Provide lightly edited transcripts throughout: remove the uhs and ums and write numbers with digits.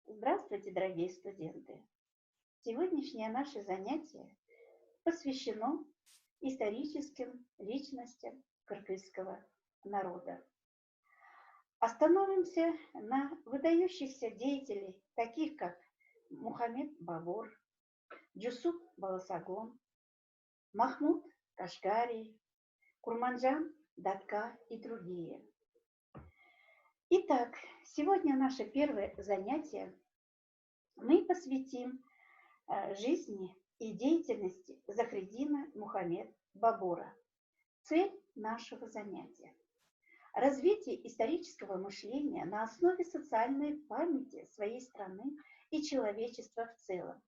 Здравствуйте, дорогие студенты! Сегодняшнее наше занятие посвящено историческим личностям кыргызского народа. Остановимся на выдающихся деятелей, таких как Мухаммед Бабур, Джусуп Баласагун, Махмуд Кашгарий, Курманджан Датка и другие. Итак, сегодня наше первое занятие мы посвятим жизни и деятельности Захриддина Мухаммед Бабура. Цель нашего занятия – развитие исторического мышления на основе социальной памяти своей страны и человечества в целом,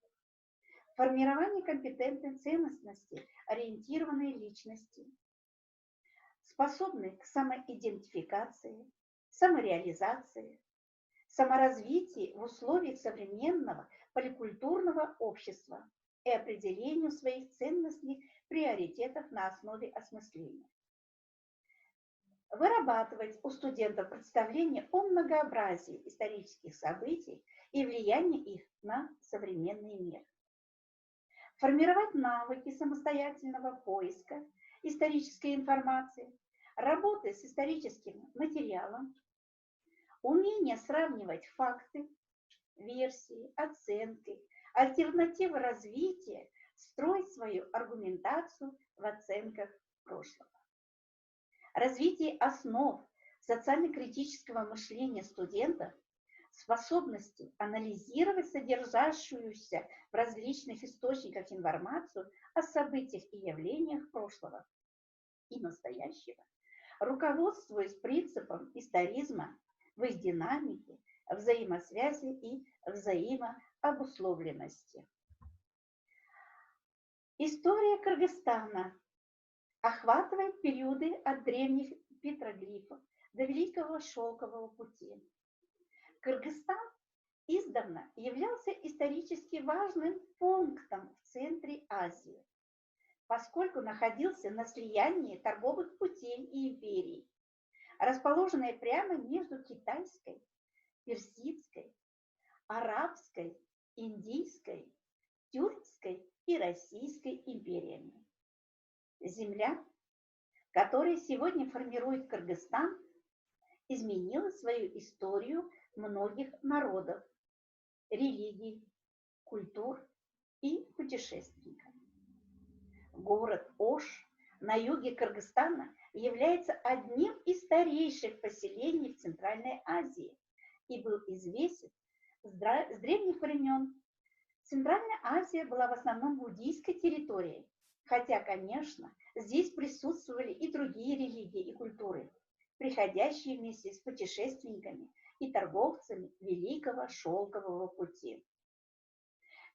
формирование компетентной ценностности, ориентированной личности, способной к самоидентификации, самореализации, саморазвитии в условиях современного поликультурного общества и определению своих ценностных приоритетов на основе осмысления. Вырабатывать у студентов представление о многообразии исторических событий и влиянии их на современный мир. Формировать навыки самостоятельного поиска исторической информации, работы с историческим материалом, умение сравнивать факты, версии, оценки, альтернативы развития, строить свою аргументацию в оценках прошлого. Развитие основ социально-критического мышления студентов, способности анализировать содержащуюся в различных источниках информацию о событиях и явлениях прошлого и настоящего, руководствуясь принципом историзма в их динамике, взаимосвязи и взаимообусловленности. История Кыргызстана охватывает периоды от древних петроглифов до Великого Шелкового пути. Кыргызстан издавна являлся исторически важным пунктом в центре Азии, поскольку находился на слиянии торговых путей и империй, расположенной прямо между китайской, персидской, арабской, индийской, тюркской и российской империями. Земля, которая сегодня формирует Кыргызстан, изменила свою историю многих народов, религий, культур и путешественников. Город Ош на юге Кыргызстана является одним из старейших поселений в Центральной Азии и был известен с древних времен. Центральная Азия была в основном буддийской территорией, хотя, конечно, здесь присутствовали и другие религии и культуры, приходящие вместе с путешественниками и торговцами Великого Шелкового пути.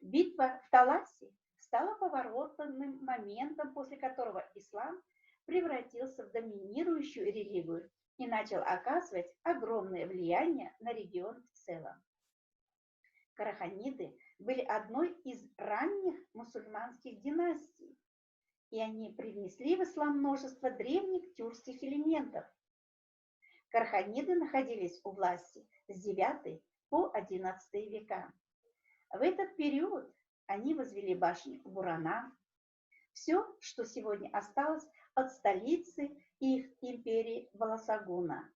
Битва в Таласе стала поворотным моментом, после которого ислам превратился в доминирующую религию и начал оказывать огромное влияние на регион в целом. Караханиды были одной из ранних мусульманских династий, и они привнесли в ислам множество древних тюркских элементов. Караханиды находились у власти с 9 по 11 века. В этот период они возвели башню Бурана, все, что сегодня осталось от столицы их империи Баласагуна,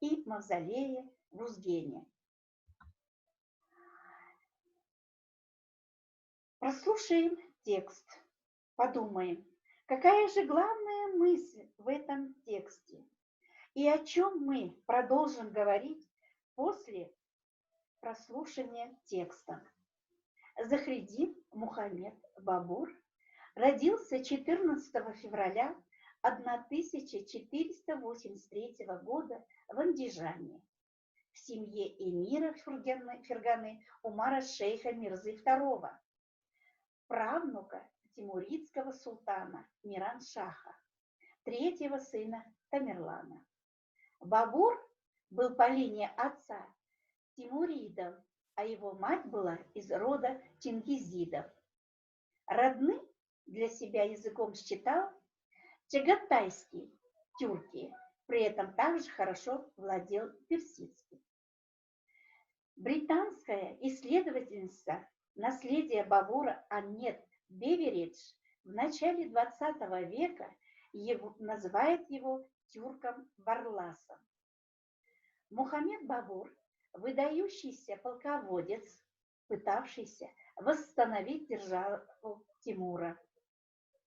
и мавзолея в Узгене. Прослушаем текст, подумаем, какая же главная мысль в этом тексте и о чем мы продолжим говорить после прослушивания текста. Захриддин Мухаммед Бабур родился 14 февраля 1483 года в Андижане в семье эмира Ферганы Умара шейха Мирзы II, правнука тимуридского султана Миран-шаха, третьего сына Тамерлана. Бабур был по линии отца тимуридом, а его мать была из рода чингизидов. Родным для себя языком считал чагатайский, тюрки, при этом также хорошо владел персидским. Британская исследовательница наследия Бавура Аннет Беверидж в начале XX века называет его тюрком-варласом. Мухаммед Бавур, выдающийся полководец, пытавшийся восстановить державу Тимура.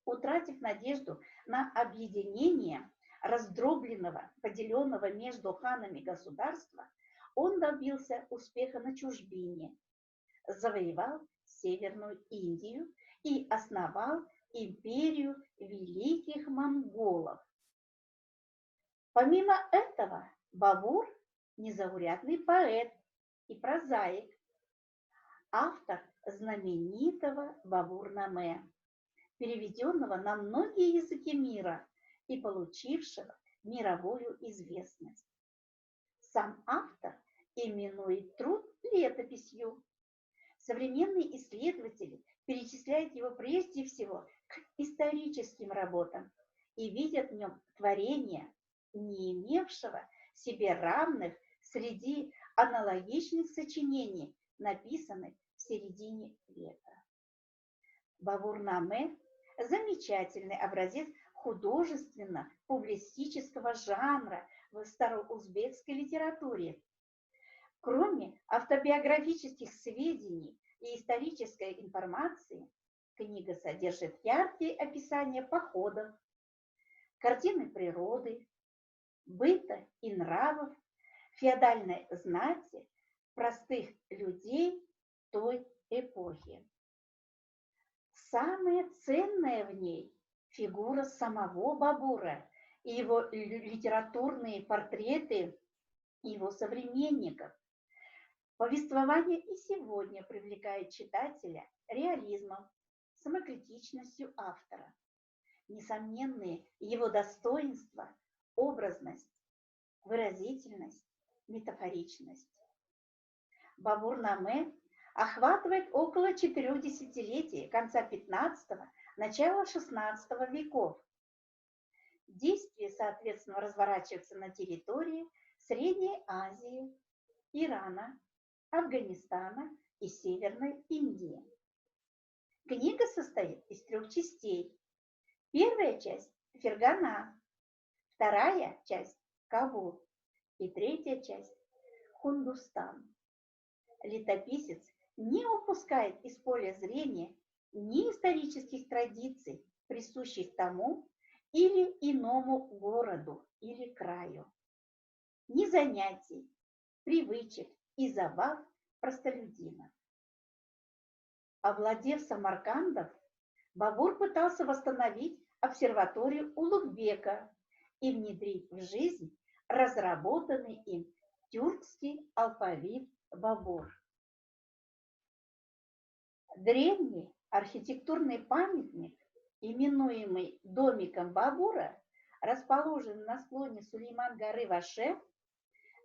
Утратив надежду на объединение раздробленного, поделенного между ханами государства, он добился успеха на чужбине, завоевал Северную Индию и основал империю великих монголов. Помимо этого, Бавур – незаурядный поэт и прозаик, автор знаменитого Бавур-наме, переведенного на многие языки мира и получившего мировую известность. Сам автор именует труд летописью. Современные исследователи перечисляют его прежде всего к историческим работам и видят в нем творение, не имевшего себе равных среди аналогичных сочинений, написанных в середине века. Бавур-наме – замечательный образец художественно-публицистического жанра в староузбекской литературе. Кроме автобиографических сведений и исторической информации, книга содержит яркие описания походов, картины природы, быта и нравов, феодальной знати, простых людей той эпохи. Самое ценное в ней – фигура самого Бавура и его литературные портреты его современников. Повествование и сегодня привлекает читателя реализмом, самокритичностью автора. Несомненные его достоинства – образность, выразительность, метафоричность. Бавур-наме охватывает около 4 десятилетий конца 15-го, начала 16 веков. Действие, соответственно, разворачивается на территории Средней Азии, Ирана, Афганистана и Северной Индии. Книга состоит из 3 частей. Первая часть – Фергана, вторая часть – Кабул и третья часть – Хундустан. Летописец не упускает из поля зрения ни исторических традиций, присущих тому или иному городу или краю, ни занятий, привычек и забав простолюдинов. Овладев Самаркандом, Бавур пытался восстановить обсерваторию Улугбека и внедрить в жизнь разработанный им тюркский алфавит Бабур. Древний архитектурный памятник, именуемый домиком Бабура, расположен на склоне Сулейман-горы Ваше,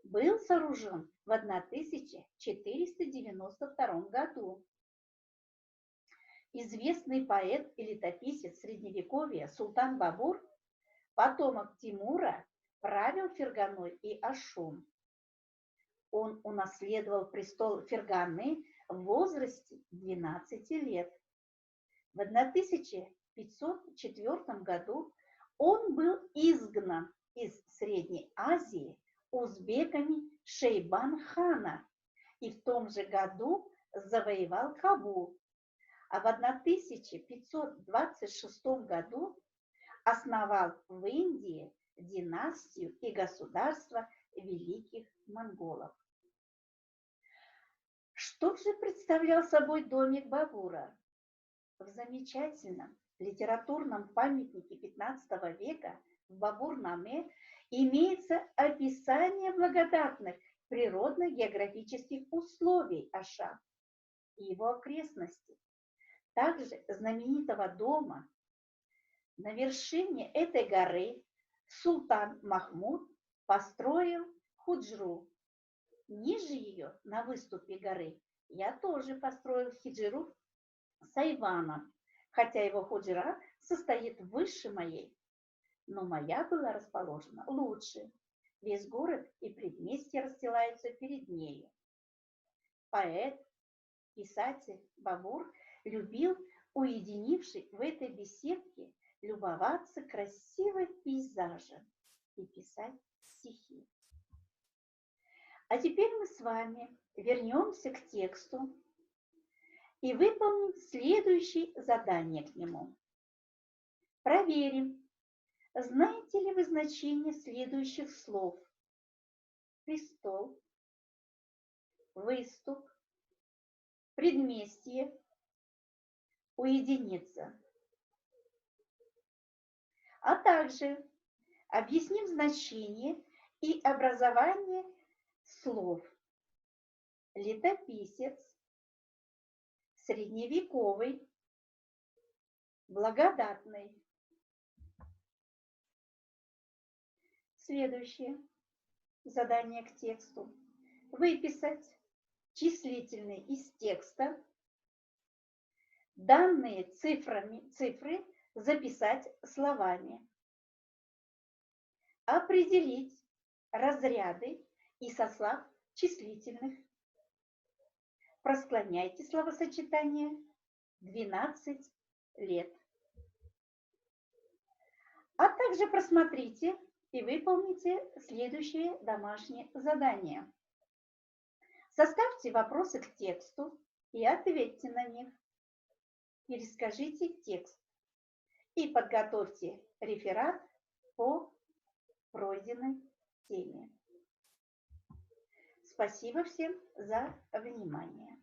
был сооружен в 1492 году. Известный поэт и летописец Средневековья Султан Бабур, потомок Тимура, правил Ферганой и Ашум. Он унаследовал престол Ферганы в возрасте 12 лет. В 1504 году он был изгнан из Средней Азии узбеками Шейбан-хана и в том же году завоевал Кабул, а в 1526 году основал в Индии династию и государство великих монголов. Что же представлял собой домик Бабура? В замечательном литературном памятнике XV века в Бабур-наме имеется описание благодатных природно-географических условий Аша и его окрестностей, также знаменитого дома. На вершине этой горы султан Махмуд построил худжру. Ниже ее, на выступе горы, я тоже построил хиджру с айваном, хотя его худжра состоит выше моей, но моя была расположена лучше. Весь город и предместье расстилаются перед нею. поэт, писатель Бабур любил, уединившись в этой беседке, любоваться красивым пейзажем и писать стихи. А теперь мы с вами вернемся к тексту и выполним следующее задание к нему. Проверим, знаете ли вы значение следующих слов: престол, выступ, предместье, уединиться. А также объясним значение и образование слов: летописец, средневековый, благодатный. Следующее задание к тексту. Выписать числительные из текста, данные цифры записать словами. Определить разряды и состав числительных. Просклоняйте словосочетание 12 лет. А также просмотрите и выполните следующее домашнее задание. Составьте вопросы к тексту и ответьте на них. Перескажите текст и подготовьте реферат по пройденной теме. Спасибо всем за внимание.